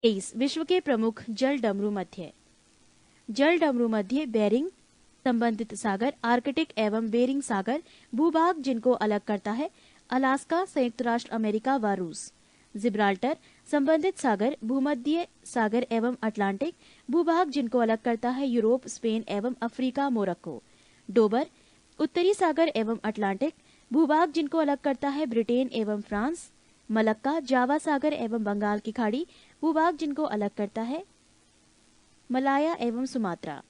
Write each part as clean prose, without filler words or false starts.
23 विश्व के प्रमुख जल डमरू मध्य। जल डमरू मध्य बेरिंग संबंधित सागर, आर्कटिक एवं बेरिंग सागर भूभाग जिनको अलग करता है अलास्का, संयुक्त राष्ट्र अमेरिका व रूस। जिब्राल्टर संबंधित सागर, भूमध्य सागर एवं अटलांटिक भूभाग जिनको अलग करता है यूरोप, स्पेन एवं अफ्रीका, मोरक्को। डोबर उत्तरी सागर एवं अटलांटिक भूभाग जिनको अलग करता है ब्रिटेन एवं फ्रांस। मलक्का जावा सागर एवं बंगाल की खाड़ी भूभाग जिनको अलग करता है मलाया एवं सुमात्रा।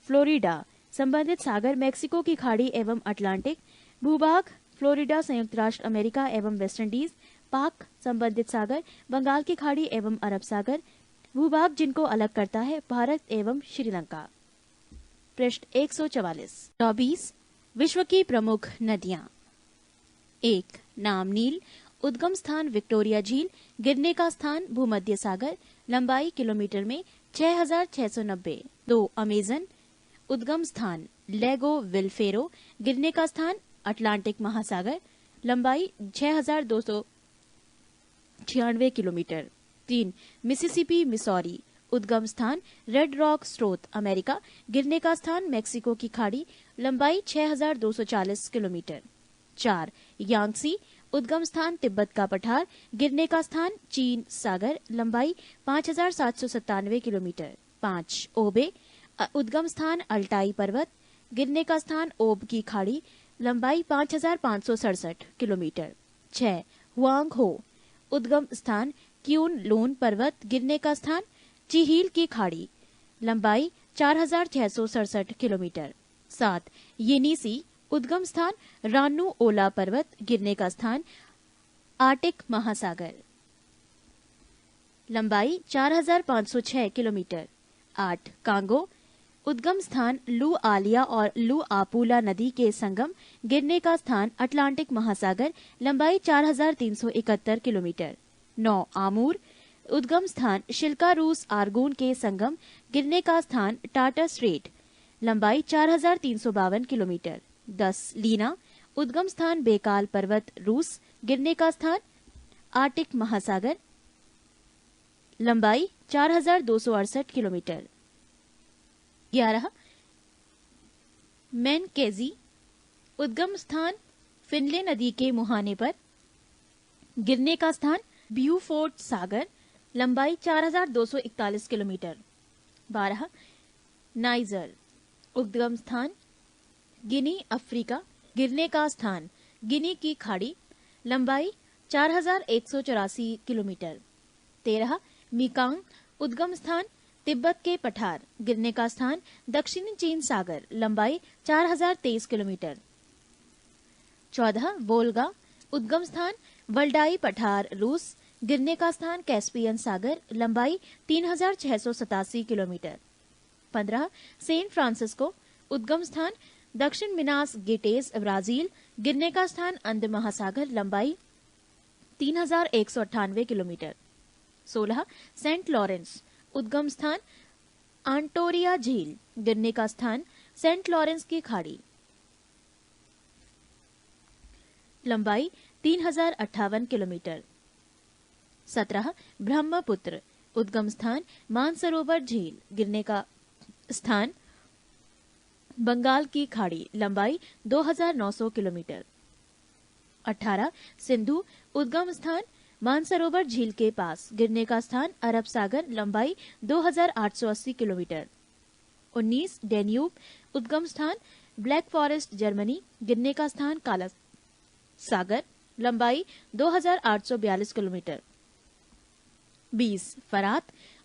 फ्लोरिडा संबंधित सागर, मैक्सिको की खाड़ी एवं अटलांटिक भूभाग फ्लोरिडा, संयुक्त राष्ट्र अमेरिका एवं वेस्ट इंडीज। पाक संबंधित सागर, बंगाल की खाड़ी एवं अरब सागर भूभाग जिनको अलग करता है भारत एवं श्रीलंका। पृष्ठ 144। 24 विश्व की प्रमुख नदियां। 1 नाम नील, उद्गम स्थान विक्टोरिया झील, गिरने का स्थान भूमध्य सागर, लंबाई किलोमीटर में 6690। 2 अमेजन, उद्गम स्थान लेगो विलफेरो, गिरने का स्थान अटलांटिक महासागर, लंबाई 6296 किलोमीटर। 3 मिसिसिपी मिसौरी, उद्गम स्थान रेड रॉक स्रोत अमेरिका, गिरने का स्थान मैक्सिको की खाड़ी, लंबाई 6240 किलोमीटर। 4 यांगसी, उद्गम स्थान तिब्बत का पठार, गिरने का स्थान चीन सागर, लंबाई 5797 किलोमीटर। 5 ओबे, उद्गम स्थान अल्टाई पर्वत, गिरने का स्थान ओब की खाड़ी, लंबाई 5567 किलोमीटर। 6 हुआंग हो, उद्गम स्थान क्यून लोन पर्वत, गिरने का स्थान चिहील की खाड़ी, लंबाई 4667 किलोमीटर। 7 येनिसी, उद्गम स्थान रानू ओला पर्वत, गिरने का स्थान आर्टिक महासागर, लंबाई 4506 किलोमीटर। 8 कांगो, उद्गम स्थान लू आलिया और लू आपूला नदी के संगम, गिरने का स्थान अटलांटिक महासागर, लंबाई 4371 किलोमीटर। 9 आमूर, उद्गम स्थान शिल्का रूस आर्गून के संगम, गिरने का स्थान टाटा स्ट्रेट, लंबाई 4352 किलोमीटर। 10 लीना, उद्गम स्थान बेकाल पर्वत रूस, गिरने का स्थान आर्टिक महासागर, लंबाई 4268 किलोमीटर। 11 मैनकेजी, उद्गम स्थान फिनले नदी के मुहाने पर, गिरने का स्थान ब्यूफोर्ट सागर, लंबाई 4241 किलोमीटर। 12 नाइजर, उद्गम स्थान गिनी अफ्रीका, गिरने का स्थान गिनी की खाड़ी, लंबाई 4184 किलोमीटर। 13 मिकांग, उद्गम स्थान तिब्बत के पठार, गिरने का स्थान दक्षिणी चीन सागर, लंबाई 4023 किलोमीटर। 14 वोल्गा, उद्गम स्थान वल्डाई पठार रूस, गिरने का स्थान कैस्पियन सागर, लंबाई 3687 किलोमीटर। 15 सेंट फ्रांसिस्को, उद्गम स्थान दक्षिण मिनास गेटेस ब्राजील, गिरने का स्थान अंध महासागर, लंबाई 3198 किलोमीटर। 16 सेंट लॉरेंस, उद्गम स्थान आंटोरिया झील, गिरने का स्थान सेंट लॉरेंस की खाड़ी, लंबाई 3058 किलोमीटर। 17 ब्रह्मपुत्र, उद्गम स्थान मानसरोवर झील, गिरने का स्थान बंगाल की खाड़ी, लंबाई 2900 किलोमीटर। 18 सिंधु, उद्गम स्थान मानसरोवर झील के पास, गिरने का स्थान अरब सागर, लंबाई 2880 किलोमीटर। 19 डेन्यूब, उद्गम स्थान ब्लैक फॉरेस्ट जर्मनी, गिरने का स्थान काला सागर, लंबाई 2842 किलोमीटर। 20 फरात,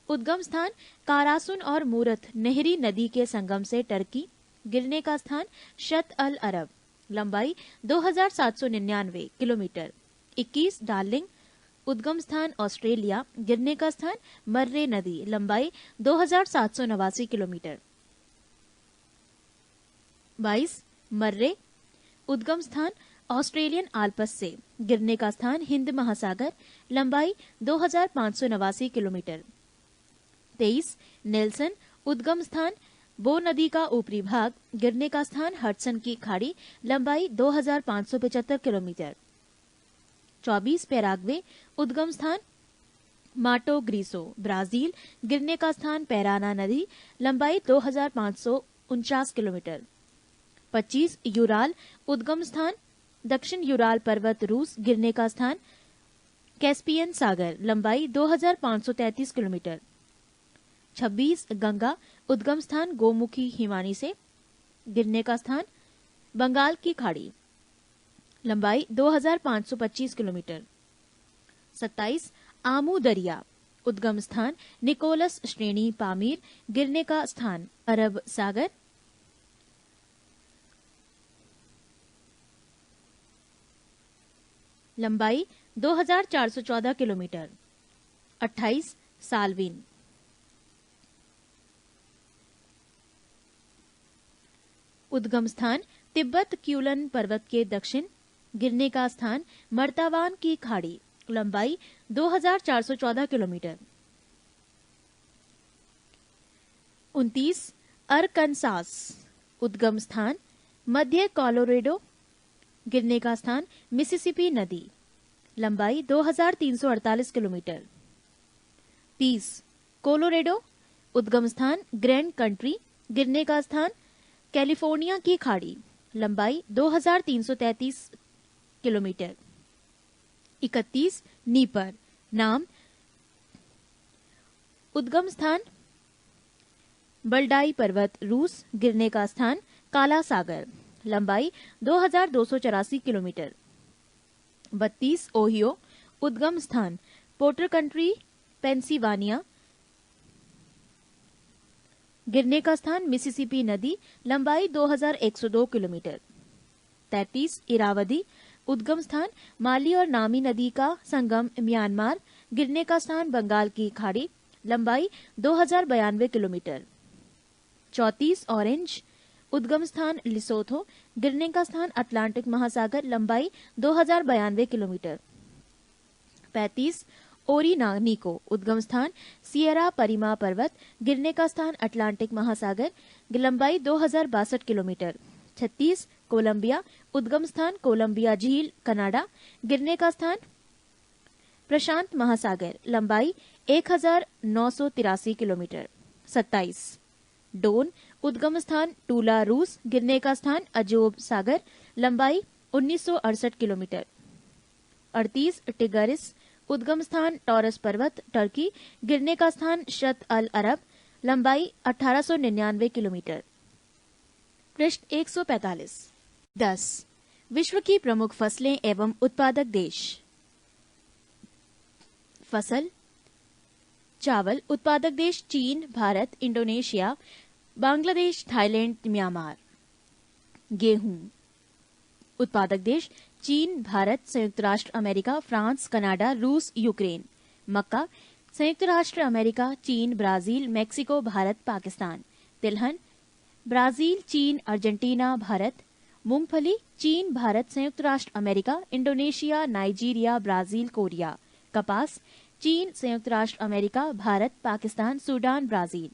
उद्गम स्थान कारासुन और मूरत नहरी नदी के संगम से टर्की, गिरने का स्थान शत अल अरब, लंबाई 2799 किलोमीटर। 21 डार्लिंग, उद्गम स्थान ऑस्ट्रेलिया, गिरने का स्थान मर्रे नदी, लंबाई 2789 किलोमीटर। 22 मर्रे, उद्गम स्थान ऑस्ट्रेलियन आल्पस से, गिरने का स्थान हिंद महासागर, लंबाई 2589 किलोमीटर। 23 नेल्सन, उद्गम स्थान बो नदी का ऊपरी भाग, गिरने का स्थान हडसन की खाड़ी, लंबाई 2575 किलोमीटर। 24 पैराग्वे, उद्गम स्थान माटो ग्रीसो, ब्राजील, गिरने का स्थान पैराना नदी, लंबाई 2549 किलोमीटर। 25 यूराल, उद्गम स्थान दक्षिण यूराल पर्वत, रूस, गिरने का स्थान कैस्पियन सागर, लंबाई 2533 किलोमीटर। 26 गंगा, उद्गम स्थान गोमुखी हिमानी से, गिरने का स्थान बंगाल की खाड़ी, लंबाई 2525 किलोमीटर। 27 आमू दरिया, उद्गम स्थान निकोलस श्रेणी पामीर, गिरने का स्थान अरब सागर, लंबाई 2414 किलोमीटर। 28 सालविन, उद्गम स्थान तिब्बत क्यूलन पर्वत के दक्षिण, गिरने का स्थान मर्तावान की खाड़ी, लंबाई 2414 किलोमीटर। 29 अरकनसास, उद्गम स्थान मध्य कोलोराडो, गिरने का स्थान मिसिसिपी नदी, लंबाई 2348 किलोमीटर। 30 कोलोराडो, उद्गम स्थान ग्रैंड कंट्री, गिरने का स्थान कैलिफोर्निया की खाड़ी, लंबाई 2333 किलोमीटर। 31 नीपर, नाम उद्गम स्थान बल्डाई पर्वत, रूस, गिरने का स्थान काला सागर, लंबाई 2284 किलोमीटर। 32 ओहियो, उद्गम स्थान पोर्टर कंट्री, पेंसिल्वानिया, गिरने का स्थान मिसिसिपी नदी, लंबाई 2102 किलोमीटर। 33 इरावदी, उद्गम स्थान माली और नामी नदी का संगम म्यांमार, गिरने का स्थान बंगाल की खाड़ी, लंबाई 2092 किलोमीटर। 34 ऑरेंज, उद्गम स्थान लिसोथो, गिरने का स्थान अटलांटिक महासागर, लंबाई 2092 किलोमीटर। 35 ओरिनानिको, उद्गम स्थान सियरा परिमा पर्वत, गिरने का स्थान अटलांटिक महासागर, लंबाई 2062 किलोमीटर। 36 कोलंबिया, उद्गम स्थान कोलंबिया झील, कनाडा, गिरने का स्थान प्रशांत महासागर, लंबाई 1983 किलोमीटर। 27 डोन, उद्गम स्थान टूला, रूस, गिरने का स्थान अजोब सागर, लंबाई 1968 किलोमीटर। 38 टिगरिस, उद्गम स्थान टॉरस पर्वत, टर्की, गिरने का स्थान शत अल अरब, लंबाई 1899 किलोमीटर। पृष्ठ 145। 10 विश्व की प्रमुख फसलें एवं उत्पादक देश। फसल चावल, उत्पादक देश चीन, Bharat, Indonesia, Bangladesh, Thailand, Myanmar. गेहूं, उत्पादक देश चीन, भारत, संयुक्त राष्ट्र अमेरिका, फ्रांस, कनाडा, रूस, यूक्रेन। मक्का, संयुक्त राष्ट्र अमेरिका, चीन, ब्राजील, मेक्सिको, भारत, पाकिस्तान। तिलहन, ब्राजील, चीन, अर्जेंटीना, भारत। मूंगफली, चीन, भारत, संयुक्त राष्ट्र America, Indonesia, Nigeria, Brazil, Korea. कपास, चीन, संयुक्त राष्ट्र America, Bharat, Pakistan, Sudan, Brazil.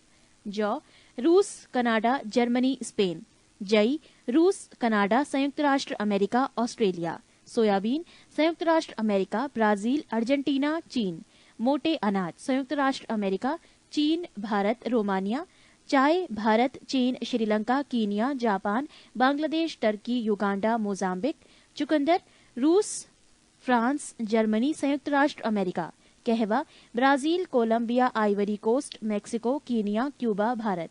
जौ, रूस, कनाडा, जर्मनी, स्पेन। जई, रूस, कनाडा, संयुक्त राष्ट्र अमेरिका, ऑस्ट्रेलिया। सोयाबीन, संयुक्त राष्ट्र अमेरिका, ब्राजील, अर्जेंटीना, चीन। मोटे अनाज, संयुक्त राष्ट्र अमेरिका, चीन, भारत, रोमानिया। चाय, भारत, चीन, Sri Lanka, Kenya, Japan, Bangladesh, Turkey, Uganda, Mozambique. चुकंदर, रूस, फ्रांस, जर्मनी, संयुक्त राष्ट्र अमेरिका। कहवा, Brazil, Colombia, Ivory coast, Mexico, Kenya, Cuba, Bharat.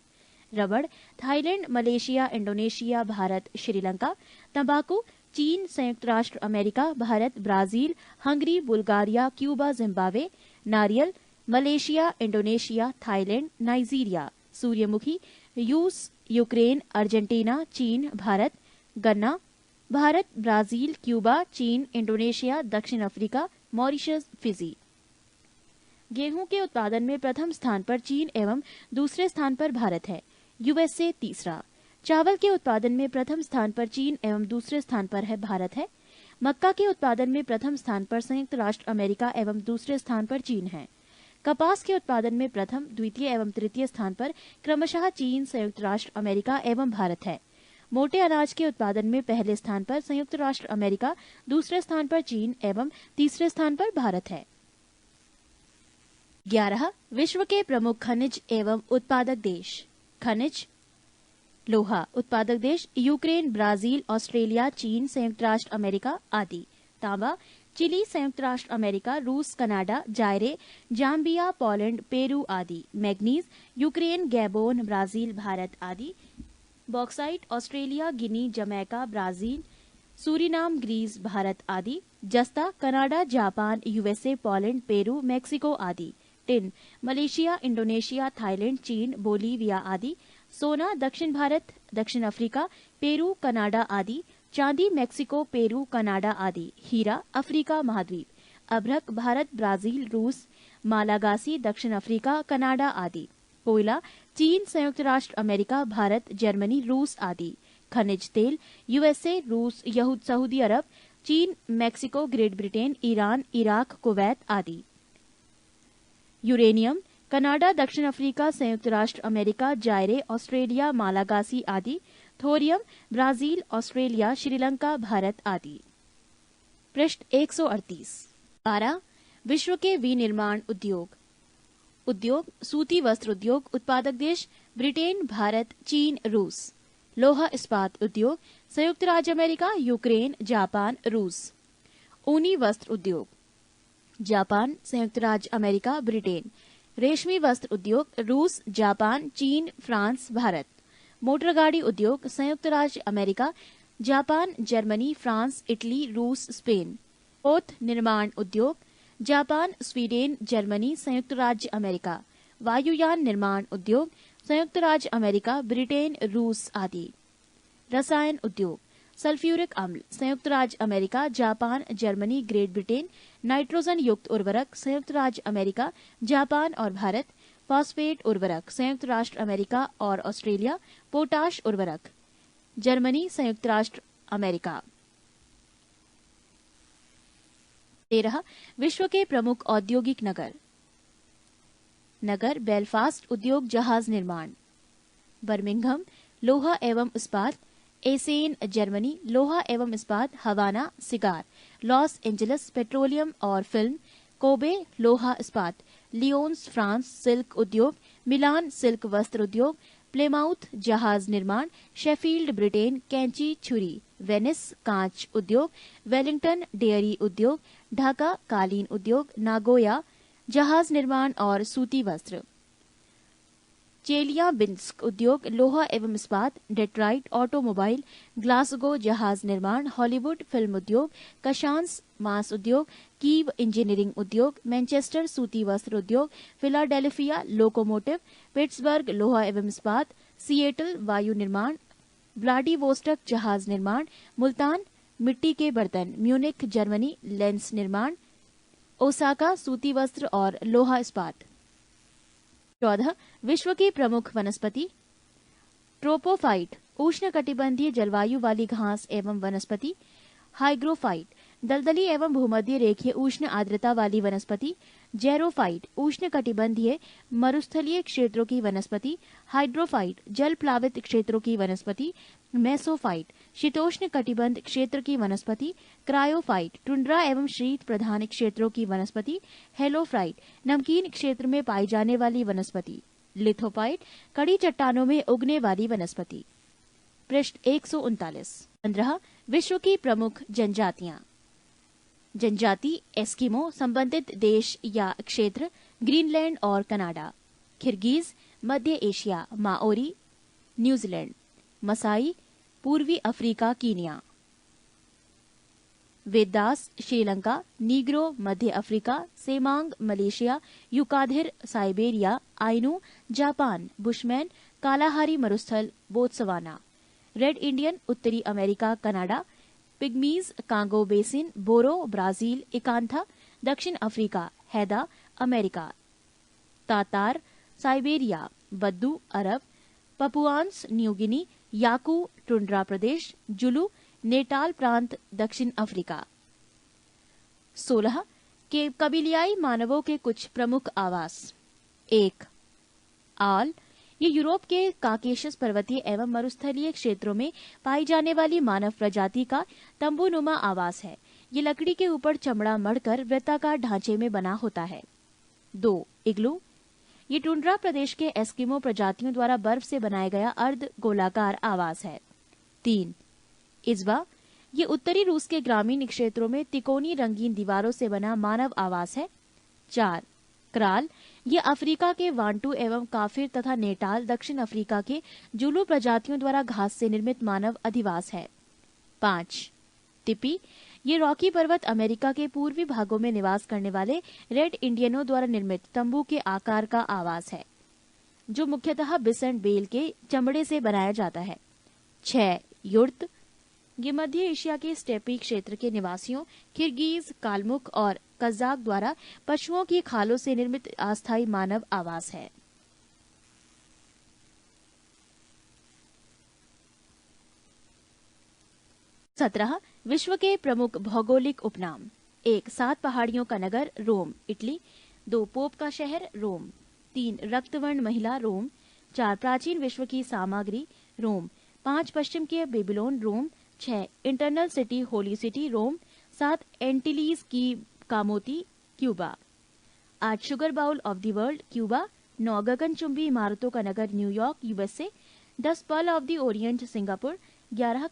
रबड़, Thailand, Malaysia, Indonesia, Bharat, Sri Lanka. तंबाकू, चीन, संयुक्त राष्ट्र America, Bharat, Brazil, Hungary, Bulgaria, Cuba, Zimbabwe. नारियल, मलेशिया, इंडोनेशिया, थाईलैंड, नाइजीरिया। सूर्यमुखी, रूस, यूक्रेन, अर्जेंटीना, चीन, भारत। गन्ना, भारत, ब्राजील, क्यूबा, चीन, इंडोनेशिया, दक्षिण अफ्रीका, मॉरिशस, फिजी। गेहूं के उत्पादन में प्रथम स्थान पर चीन एवं दूसरे स्थान पर भारत है, यूएसए तीसरा। चावल के उत्पादन में प्रथम स्थान पर चीन एवं दूसरे स्थान पर है भारत है। मक्का के उत्पादन में प्रथम स्थान पर संयुक्त राष्ट्र अमेरिका एवं दूसरे स्थान पर चीन है। कपास के उत्पादन में प्रथम, द्वितीय एवं तृतीय स्थान पर क्रमशः चीन, संयुक्त राष्ट्र अमेरिका एवं भारत है। मोटे अनाज के उत्पादन में पहले स्थान पर संयुक्त राष्ट्र अमेरिका, दूसरे स्थान पर चीन एवं तीसरे स्थान पर भारत है। 11 विश्व के प्रमुख खनिज एवं उत्पादक देश। खनिज लोहा उत्पादक देश यूक्रेन, ब्राजील, ऑस्ट्रेलिया, चीन, संयुक्त राष्ट्र अमेरिका आदि। तांबा चिली, संयुक्त राष्ट्र अमेरिका, रूस, Canada, Zaire, Zambia, Poland, Peru आदि। Manganese Ukraine, Gabon, Brazil, Bharat आदि। Bauxite Australia, Guinea, Jamaica, Brazil, Suriname, Greece, Bharat आदि। जस्ता Canada, Japan, USA, Poland, Peru, Mexico आदि। टिन मलेशिया, इंडोनेशिया, थाईलैंड, चीन, बोलीविया आदि। सोना दक्षिण भारत, दक्षिण अफ्रीका, पेरू, कनाडा आदि। चांदी मैक्सिको, पेरू, कनाडा आदि। हीरा अफ्रीका महाद्वीप। अभ्रक भारत, ब्राजील, रूस, मालागासी, दक्षिण अफ्रीका, कनाडा आदि। कोयला चीन, संयुक्त राष्ट्र अमेरिका, भारत, जर्मनी, रूस आदि। खनिज तेल यूएसए, रूस, सऊदी अरब, चीन, Mexico, great Britain, Iran, Iraq, Kuwait आदि। यूरेनियम कनाडा, दक्षिण अफ्रीका, संयुक्त राष्ट्र अमेरिका, जायरे, ऑस्ट्रेलिया, मालागासी आदि। Thorium Brazil, Australia, Sri Lanka, Bharat आदि। पृष्ठ 138। 12 विश्व के विनिर्माण उद्योग। उद्योग सूती वस्त्र उद्योग उत्पादक देश ब्रिटेन, भारत, चीन, रूस। लोहा इस्पात उद्योग संयुक्त राज्य अमेरिका, यूक्रेन, जापान, रूस। ऊनी वस्त्र उद्योग जापान, संयुक्त राज्य अमेरिका, ब्रिटेन। रेशमी वस्त्र उद्योग रूस, जापान, चीन, फ्रांस, भारत। मोटर गाड़ी उद्योग संयुक्त राज्य America, Japan, Germany, France, Italy, रूस, स्पेन। पोत निर्माण उद्योग जापान, स्वीडन, जर्मनी, संयुक्त राज्य अमेरिका। वायुयान निर्माण उद्योग संयुक्त राज्य अमेरिका, ब्रिटेन, रूस आदि। रसायन उद्योग सल्फ्यूरिक अम्ल संयुक्त राज्य America, Japan, Germany, great Britain. Nitrogen युक्त उर्वरक संयुक्त राज्य अमेरिका, जापान और भारत। फॉस्फेट उर्वरक संयुक्त राष्ट्र अमेरिका और ऑस्ट्रेलिया। पोटाश उर्वरक जर्मनी, संयुक्त राष्ट्र अमेरिका। 13 विश्व के प्रमुख औद्योगिक नगर। नगर बेलफास्ट उद्योग जहाज निर्माण। बर्मिंघम लोहा एवं इस्पात। एसेन जर्मनी लोहा एवं इस्पात। हवाना सिगार। लॉस एंजलिस पेट्रोलियम और फिल्म। कोबे लोहा इस्पात। लियोन्स फ्रांस सिल्क उद्योग। मिलान सिल्क वस्त्र उद्योग। प्लेमाउथ जहाज निर्माण। शेफील्ड ब्रिटेन कैंची छुरी। वेनिस कांच उद्योग। वेलिंगटन डेयरी उद्योग। ढाका कालीन उद्योग। नागोया जहाज निर्माण और सूती वस्त्र। चेलियाबिंस्क उद्योग लोहा एवं इस्पात। Detroit automobile. ग्लासगो जहाज निर्माण। हॉलीवुड फिल्म उद्योग। कशांस मांस उद्योग। कीव इंजीनियरिंग उद्योग। मैनचेस्टर सूती वस्त्र उद्योग। Philadelphia locomotive. पिट्सबर्ग लोहा एवं इस्पात। सिएटल वायु निर्माण। व्लादिवोस्टक जहाज निर्माण। मुल्तान मिट्टी के बर्तन। म्यूनिख जर्मनी लेंस निर्माण। ओसाका सूती वस्त्र और लोहा इस्पात। 14 विश्व की प्रमुख वनस्पति। ट्रोपोफाइट उष्णकटिबंधीय जलवायु वाली घास एवं वनस्पति। हाइग्रोफाइट दलदली एवं भूमध्य रेखीय उष्ण आर्द्रता वाली वनस्पति। जेरोफाइट उष्णकटिबंधीय मरुस्थलीय क्षेत्रों की वनस्पति। हाइड्रोफाइट जल प्लावित क्षेत्रों की वनस्पति। मेसोफाइट शीतोष्ण कटिबंध क्षेत्र की वनस्पति। क्रायोफाइट टुंड्रा एवं शीत प्रधान क्षेत्रों की वनस्पति। हेलोफ्राइट नमकीन क्षेत्र में पाई जाने वाली वनस्पति। लिथोफाइट कड़ी चट्टानों में उगने वाली वनस्पति। पृष्ठ 139। 15 विश्व की प्रमुख जनजातियां। जनजाति एस्किमो संबंधित देश या क्षेत्र ग्रीनलैंड और कनाडा। किर्गिज मध्य एशिया। Maori New Zealand. मसाई पूर्वी Africa, Kenya. Vedas Sri Lanka. Negro मध्य Africa. Semang Malaysia. युकाधिर Siberia. Ainu Japan. Bushman Kalahari मरुस्थल बोत्सवाना। रेड इंडियन उत्तरी अमेरिका, कनाडा। पिग्मीज Congo basin. बोरो ब्राजील। इकांथा दक्षिण अफ्रीका। हैदा अमेरिका। Tatar Siberia. बद्दू अरब। पपुआन्स न्यूगिनी। याकू टुंड्रा प्रदेश। Julu Natal प्रांत दक्षिण Africa. 16 के कबीलियाई मानवों के कुछ प्रमुख आवास। 1 आल ये यूरोप के काकेशस पर्वतीय एवं मरुस्थलीय क्षेत्रों में पाई जाने वाली मानव प्रजाति का तंबूनुमा आवास है। ये लकड़ी के ऊपर चमड़ा मढ़कर वृत्ताकार ढांचे में बना होता है। 2. इग्लू। ये टुंड्रा प्रदेश के एस्किमो प्रजातियों द्वारा बर्फ से बनाया गया अर्ध गोलाकार आवास है। 3. इज़्बा। ये उत्तरी रूस के ग्रामीण क्षेत्रों में तिकोनी रंगीन दीवारों से बना मानव आवास है। 4. क्राल। ये अफ्रीका के वांटू एवं काफिर तथा नेटाल दक्षिण अफ्रीका के जुलू प्रजातियों द्वारा घास से निर्मित मानव अधिवास है। 5. टिपी। ये रॉकी पर्वत अमेरिका के पूर्वी भागों में निवास करने वाले रेड इंडियनों द्वारा निर्मित तंबू के आकार का आवास है, जो मुख्यतः बिसन बेल के चमड़े से बनाया जाता है। 6. युर्त। ये मध्य एशिया के स्टेपी क्षेत्र के निवासियों किर्गिज, कालमुक और कजाक द्वारा पशुओं की खालों से निर्मित अस्थायी मानव आवास है। विश्व के प्रमुख भौगोलिक उपनाम। 1. 7 पहाड़ियों का नगर रोम, इटली। 2. पोप का शहर रोम। 3. रक्तवर्ण महिला रोम। 4. प्राचीन विश्व की सामग्री रोम। 5. पश्चिम के Babylon Rome. 6. Internal city holy city Rome. 7. Antilles की कामोती Cuba. 8. Sugar bowl of the world Cuba. 9. गगनचुंबी इमारतों का नगर New York USA. 10. Pearl of the orient Singapore. 11.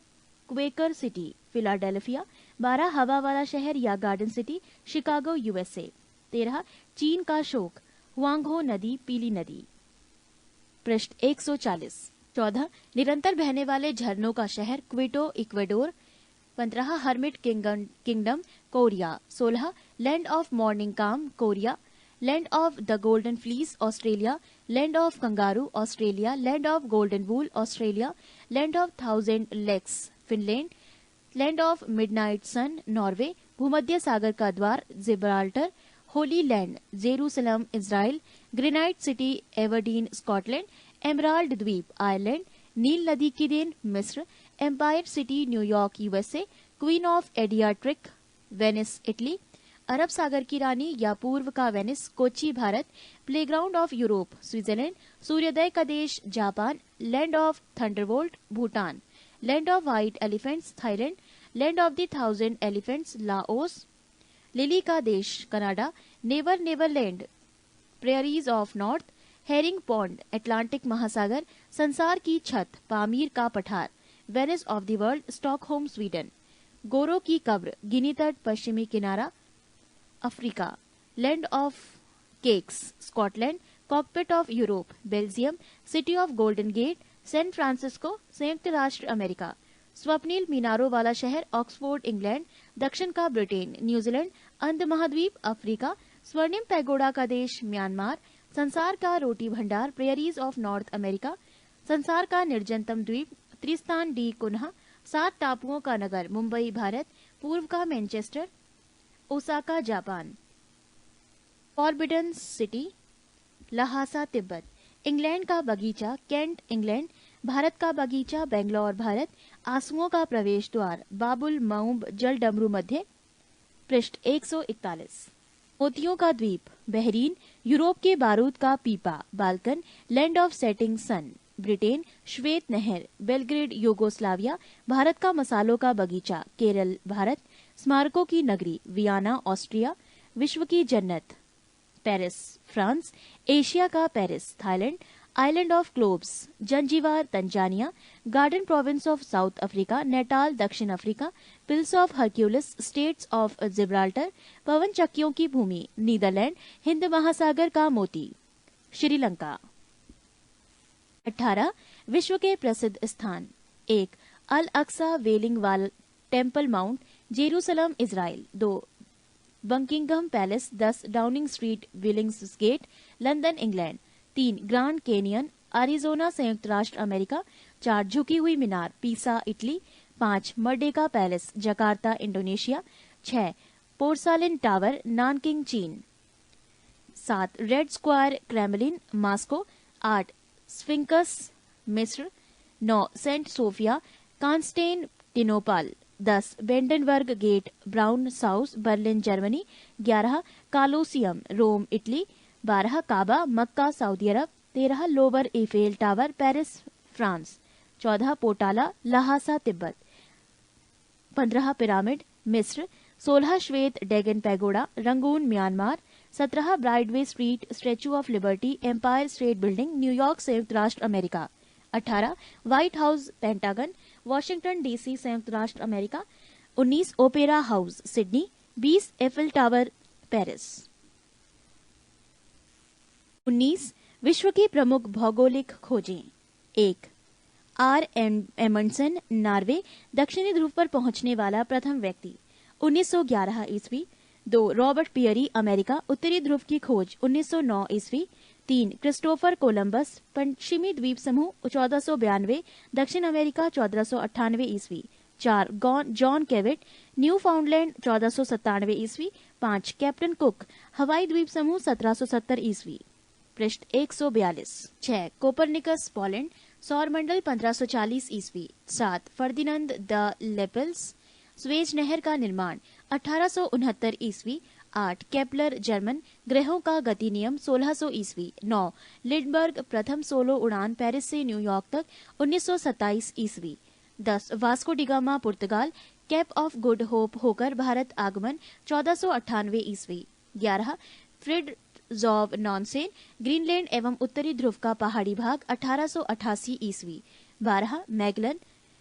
Quaker city Philadelphia. 12. हवा वाला शहर या गार्डन सिटी शिकागो यूएसए। 13. चीन का शोक हुआंगहो नदी पीली नदी। पृष्ठ 140। 14. निरंतर बहने वाले झरनों का शहर Quito Ecuador. 15. Hermit kingdom Korea. 16. Land of morning calm Korea. Land of the golden fleece Australia. Land of kangaroo Australia. Land of golden wool Australia. Land of 1000 lakes Finland. Land of midnight sun Norway. भूमध्य सागर का द्वार Gibraltar. Holy land Jerusalem Israel. Granite city Aberdeen Scotland. Emerald द्वीप Ireland. Nile नदी की देन मिस्र। Empire city New York USA. Queen of Adriatic Venice Italy. अरब सागर की रानी या पूर्व का Venice Kochi Bharat. Playground of Europe Switzerland. सूर्योदय का देश Japan. Land of Thunderbolt Bhutan. Land of white elephants Thailand. Land of the 1000 elephants Laos. Lily का देश Canada. Never Neverland prairies of north. Herring pond Atlantic महासागर। संसार की छत पामीर का पठार Venice of the world Stockholm Sweden. गोरो की कब्र गिनी तट पश्चिमी किनारा Africa. Land of cakes Scotland. Cockpit of Europe Belgium. City of golden gate San Francisco संयुक्त राष्ट्र अमेरिका। स्वप्निल मीनारों वाला शहर ऑक्सफोर्ड इंग्लैंड। दक्षिण का ब्रिटेन न्यूजीलैंड। अंध महाद्वीप अफ्रीका। स्वर्णिम पैगोडा का देश म्यांमार। संसार का रोटी भंडार प्रेयरीज ऑफ नॉर्थ अमेरिका। संसार का निर्जनतम द्वीप त्रिस्तान डी कुन्हा। 7 टापुओं का नगर मुंबई भारत। पूर्व का Manchester. Osaka Japan. Forbidden city Lhasa Tibet. England का बगीचा कैंट इंग्लैंड। भारत का बगीचा बेंगलोर भारत। आंसुओं का प्रवेश द्वार बाबुल मऊब जल डमरू मध्य। पृष्ठ 141। मोतियों का द्वीप बहरीन। यूरोप के बारूद का पीपा Balkan. Land of setting sun Britain. श्वेत नहर बेलग्रेड यूगोस्लाविया। भारत का मसालों का बगीचा केरल भारत। स्मारकों की नगरी वियना ऑस्ट्रिया। विश्व की जन्नत पेरिस फ्रांस। एशिया का Paris Thailand. Island of globes Zanzibar Tanzania. Garden province of South Africa Natal दक्षिण Africa. Pillars of Hercules straits of Gibraltar. पवन चक्कियों की भूमि नीदरलैंड। हिंद महासागर का मोती श्रीलंका। 18 विश्व के प्रसिद्ध स्थान। 1 अल Aqsa wailing wall temple mount Jerusalem Israel. 2 Buckingham Palace 10 Downing Street विलिंग्स gate London England. 3 Grand Canyon Arizona संयुक्त राष्ट्र अमेरिका। 4 झुकी हुई मीनार Pisa Italy. 5 Merdeka Palace Jakarta Indonesia. 6 porcelain tower Nanking चीन। 7 Red Square Kremlin Moscow. 8 Sphinx मिस्र। 9 Saint Sophia Constantinople. 10 Brandenburg gate ब्राउन साउस Berlin Germany. 11 Colosseum Rome Italy. 12 Kaaba Mecca Saudi Arab. 13 lower Eiffel Tower Paris France, 14 Potala Lhasa Tibet, 15 pyramid मिस्र, 16 Shwedagon pagoda Rangoon Myanmar, 17 Broadway street statue of liberty Empire State Building New York संयुक्त राष्ट्र America, 18 White House Pentagon Washington DC संयुक्त राष्ट्र America, 19 Opera House Sydney, 20 Eiffel Tower Paris. 19 विश्व की प्रमुख भौगोलिक खोजें। 1 आर एमंडसन नॉर्वे, दक्षिणी ध्रुव पर पहुंचने वाला प्रथम व्यक्ति 1911 ईस्वी। 2 रॉबर्ट पियरी अमेरिका, उत्तरी ध्रुव की खोज 1909 ईस्वी। 3 क्रिस्टोफर कोलंबस, पश्चिमी द्वीप समूह 1492, दक्षिण अमेरिका 1498 ईस्वी। 4 जॉन केविट, न्यू फाउंडलैंड 1497 ईस्वी। 5 कैप्टन कुक, हवाई द्वीप समूह 1770 ईस्वी। पृष्ठ 142। 6 कोपरनिकस पोलैंड, सौरमंडल 1540 ईस्वी। 7 फर्दिनांद द लेपेल्स, स्वेज नहर का निर्माण 1869 ईस्वी। 8 केपलर जर्मन, ग्रहों का गति नियम 1600 ईस्वी। 9 लिंडबर्ग, प्रथम सोलो उड़ान पेरिस से न्यूयॉर्क तक 1927 ईस्वी। 10 Vasco da Gama, Portugal, cap of good hope होकर भारत आगमन 1498 ईस्वी। 11 फ्रिडजॉव नॉनसेन, ग्रीनलैंड एवं उत्तरी ध्रुव का पहाड़ी भाग 1888 ईस्वी। 12 मैगलन,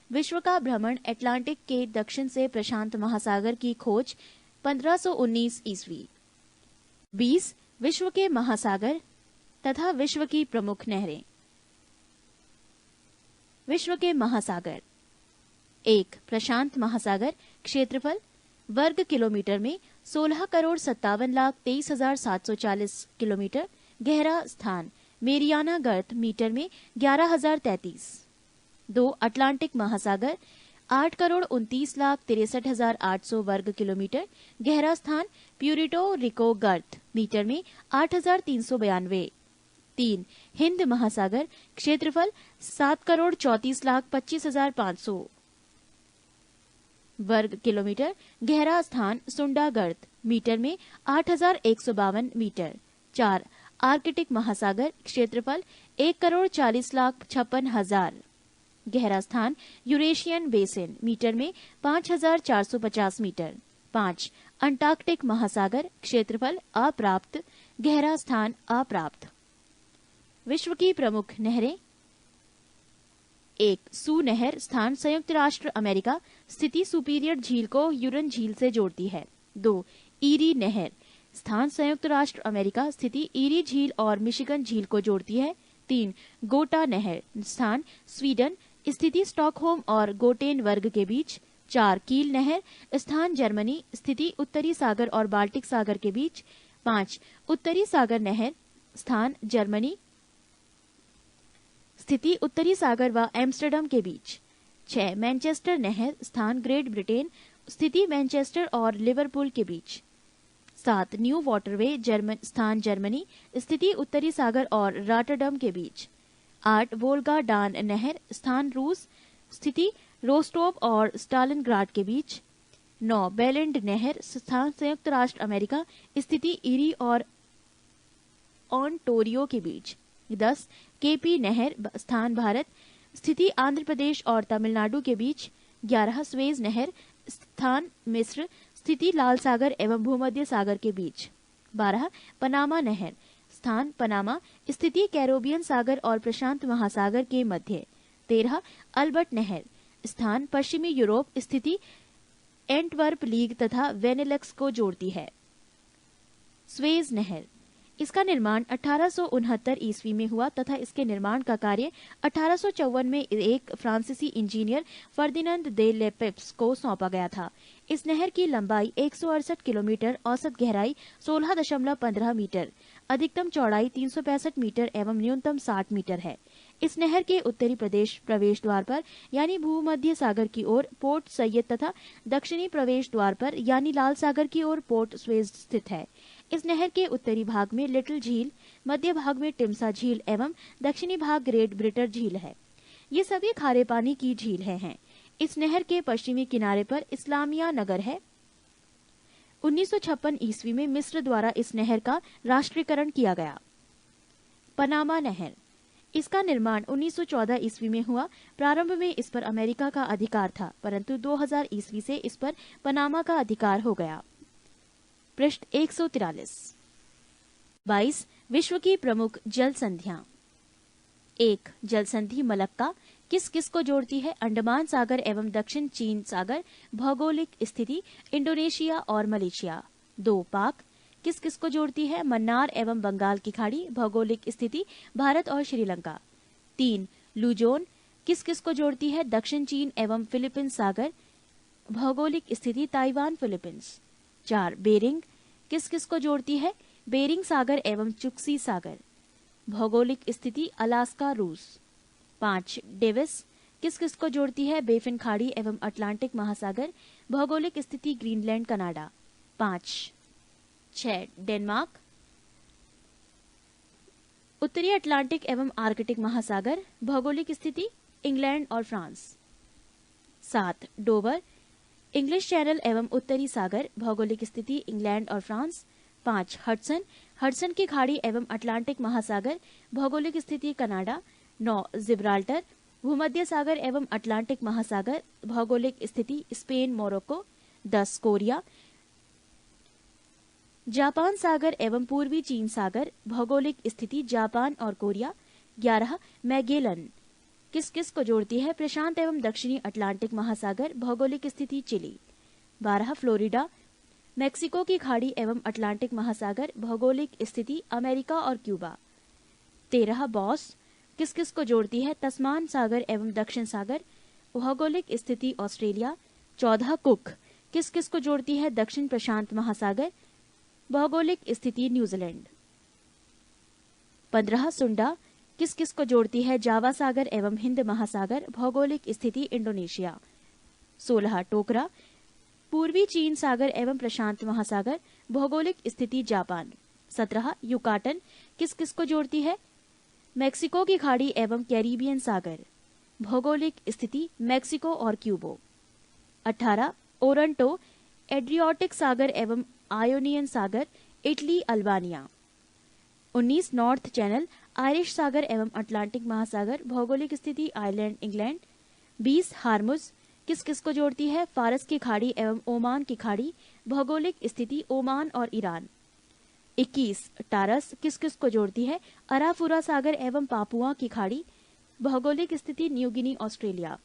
विश्व का भ्रमण अटलांटिक के दक्षिण से प्रशांत महासागर की खोज 1519 ईस्वी। 20 विश्व के महासागर तथा विश्व की प्रमुख नहरें। विश्व के महासागर। 1 प्रशांत महासागर, क्षेत्रफल वर्ग किलोमीटर में 16,57,23,740 किलोमीटर, गहरा स्थान मेरियाना गर्त मीटर में 11,033। 2 अटलांटिक महासागर, 8,29,63,800 वर्ग किलोमीटर, गहरा स्थान प्यूरिटो रिको गर्त मीटर में 8,392। 3 हिंद महासागर, क्षेत्रफल 7,34,25,500 वर्ग किलोमीटर, गहरा स्थान सुंडा गर्त मीटर में 8,152 मीटर। 4 आर्कटिक महासागर, क्षेत्रफल 1,40,56,000, गहरा स्थान यूरेशियन बेसिन मीटर में 5,450 मीटर। 5 अंटार्कटिक महासागर, क्षेत्रफल अप्राप्त, गहरा स्थान अप्राप्त। विश्व की प्रमुख नहरें। 1 सू नहर, स्थान संयुक्त राष्ट्र अमेरिका, स्थिति सुपीरियर झील को यूरन झील से जोड़ती है। 2 ईरी नहर, स्थान संयुक्त राष्ट्र अमेरिका, स्थिति ईरी झील और मिशिगन झील को जोड़ती है। 3 गोटा नहर, स्थान स्वीडन, स्थिति स्टॉकहोम और गोटेन वर्ग के बीच। 4 कील नहर, स्थान जर्मनी, स्थिति उत्तरी सागर और बाल्टिक सागर के बीच। 5 उत्तरी सागर नहर, स्थान जर्मनी, स्थिति उत्तरी सागर व एम्स्टर्डम के बीच। 6 मैनचेस्टर नहर, स्थान ग्रेट ब्रिटेन, स्थिति मैनचेस्टर और लिवरपूल के बीच। 7 न्यू वाटरवे, स्थान जर्मनी, स्थिति उत्तरी सागर और रॉटरडम के बीच। 8 वोल्गा डान नहर, स्थान रूस, स्थिति रोस्टोव और स्टालिनग्राड के बीच। 9 बेलेंड नहर, स्थान संयुक्त राष्ट्र अमेरिका, स्थिति ईरी और ओंटारियो के बीच। 10 केपी नहर, स्थान भारत, स्थिति आंध्र प्रदेश और तमिलनाडु के बीच। 11 स्वेज नहर, स्थान मिस्र, स्थिति लाल सागर एवं भूमध्य सागर के बीच। 12 पनामा नहर, स्थान पनामा, स्थिति कैरोबियन सागर और प्रशांत महासागर के मध्य। 13 अल्बर्ट नहर, स्थान पश्चिमी यूरोप, स्थिति एंटवर्प लीग तथा वेनेलक्स को जोड़ती है। स्वेज नहर, इसका निर्माण 1869 ईस्वी में हुआ तथा इसके निर्माण का कार्य 1854 में एक फ्रांसीसी इंजीनियर फर्दिनांद दे लेपेप्स को सौंपा गया था। इस नहर की लंबाई 168 किलोमीटर, औसत गहराई 16.15 मीटर, अधिकतम चौड़ाई 365 मीटर एवं न्यूनतम 60 मीटर है। इस नहर के उत्तरी प्रवेश द्वार पर यानी भूमध्य सागर की ओर पोर्ट सैयद तथा दक्षिणी प्रवेश द्वार पर यानी लाल सागर की ओर पोर्ट स्वेज स्थित है। इस नहर के उत्तरी भाग में लिटिल झील, मध्य भाग में टिम्सा झील एवं दक्षिणी भाग ग्रेट ब्रिटर झील है। ये सभी खारे पानी की झील हैं। इस नहर के पश्चिमी किनारे पर इस्लामिया नगर है। 1956 ईस्वी में मिस्र द्वारा इस नहर का राष्ट्रीयकरण किया गया। पनामा नहर। इसका निर्माण 1914 ईस्वी में हुआ। प्रारंभ में इस पर अमेरिका का अधिकार था, परंतु 2000 ईस्वी से इस पर पनामा का अधिकार हो गया। पृष्ठ 143। 22 विश्व की प्रमुख जल संधियां। 1 जल संधि मलक्का किस किस को जोड़ती है? अंडमान सागर एवं दक्षिण चीन सागर, भौगोलिक स्थिति इंडोनेशिया और मलेशिया। 2 पाक किस किस को जोड़ती है? मन्नार एवं बंगाल की खाड़ी, भौगोलिक स्थिति भारत और श्रीलंका। 3 लुजोन किस किस को जोड़ती है? दक्षिण चीन एवं फिलीपींस सागर, भौगोलिक स्थिति ताइवान फिलीपींस। 4 बेरिंग किस किस को जोड़ती है? बेरिंग सागर एवं चुक्सी सागर, भौगोलिक स्थिति अलास्का रूस। 5 डेविस किस किस को जोड़ती है? बेफिन खाड़ी एवं अटलांटिक महासागर, भौगोलिक स्थिति ग्रीनलैंड कनाडा। 6 डेनमार्क उत्तरी अटलांटिक एवं आर्कटिक महासागर, भौगोलिक स्थिति इंग्लैंड और फ्रांस। 7 डोवर इंग्लिश चैनल एवं उत्तरी सागर, भौगोलिक स्थिति इंग्लैंड और फ्रांस। 5 हडसन हडसन की खाड़ी एवं अटलांटिक महासागर, भौगोलिक स्थिति कनाडा। 9 जिब्राल्टर भूमध्य सागर एवं अटलांटिक महासागर, भौगोलिक स्थिति स्पेन मोरक्को। 10 कोरिया जापान सागर एवं पूर्वी चीन सागर, भौगोलिक स्थिति जापान और कोरिया। 11 मैगेलन किस किस को जोड़ती है? प्रशांत एवं दक्षिणी अटलांटिक महासागर, भौगोलिक स्थिति चिली। 12 फ्लोरिडा मेक्सिको की खाड़ी एवं अटलांटिक महासागर, भौगोलिक स्थिति अमेरिका और क्यूबा। 13 बॉस किस किस को जोड़ती है? तस्मान सागर एवं दक्षिण सागर, भौगोलिक स्थिति ऑस्ट्रेलिया। 14 कुक किस किस को जोड़ती है? दक्षिण प्रशांत महासागर, भौगोलिक स्थिति न्यूजीलैंड। 15 सुंडा किस किस को जोड़ती है? जावा सागर एवं हिंद महासागर, भौगोलिक स्थिति इंडोनेशिया। 16 टोकरा पूर्वी चीन सागर एवं प्रशांत महासागर, भौगोलिक स्थिति जापान। 17 युकाटन किस किस को जोड़ती है? मेक्सिको की खाड़ी एवं कैरिबियन सागर, भौगोलिक स्थिति मेक्सिको और क्यूबो। 18 ओरंटो एड्रियाटिक सागर एवं आयोनियन सागर, Italy Albania. 19 North Channel Irish सागर एवं अटलांटिक महासागर, भौगोलिक स्थिति आयरलैंड इंग्लैंड। 20 हार्मुज किस किस को जोड़ती है? फारस की खाड़ी एवं ओमान की खाड़ी, भौगोलिक स्थिति ओमान और ईरान। 21 टारस किस किस को जोड़ती है? अराफुरा सागर एवं पापुआ की खाड़ी, भौगोलिक स्थिति New Guinea Australia.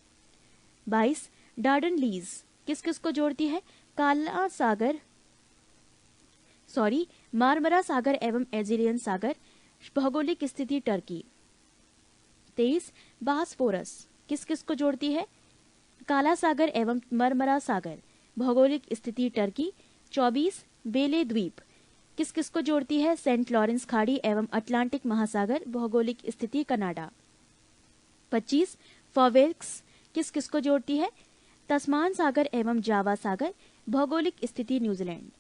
22 Darden lease किस किस को जोड़ती है? काला सागर मारमरा सागर एवं एजिलियन सागर, भौगोलिक स्थिति टर्की। 23 बासफोरस किस किस को जोड़ती है? काला सागर एवं मरमरा सागर, भौगोलिक स्थिति टर्की। 24 बेले द्वीप किस किस को जोड़ती है? सेंट लॉरेंस खाड़ी एवं अटलांटिक महासागर, भौगोलिक स्थिति कनाडा। 25 फॉवेल्क्स किस किस को जोड़ती है? तस्मान सागर एवं जावा सागर, भौगोलिक स्थिति न्यूजीलैंड।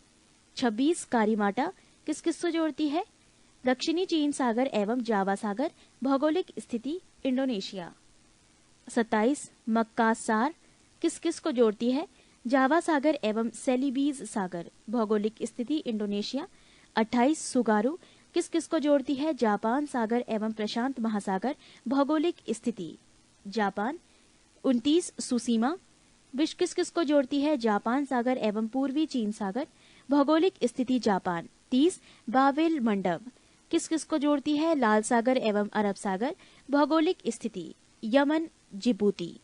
26 कारीमाटा किस किस को जोड़ती है? दक्षिणी चीन सागर एवं जावा सागर, भौगोलिक स्थिति इंडोनेशिया। 27 मक्कासार किस किस को जोड़ती है? जावा सागर एवं सेलिबीज सागर, भौगोलिक स्थिति इंडोनेशिया। 28 सुगारू किस किस को जोड़ती है? जापान सागर एवं प्रशांत महासागर, भौगोलिक स्थिति जापान। 29 सुसीमा विश किस किस को जोड़ती है? जापान सागर एवं पूर्वी चीन सागर, भौगोलिक स्थिति जापान। 30 बावेल मंडप किस किस को जोड़ती है? लाल सागर एवं अरब सागर, भौगोलिक स्थिति यमन जिबूती।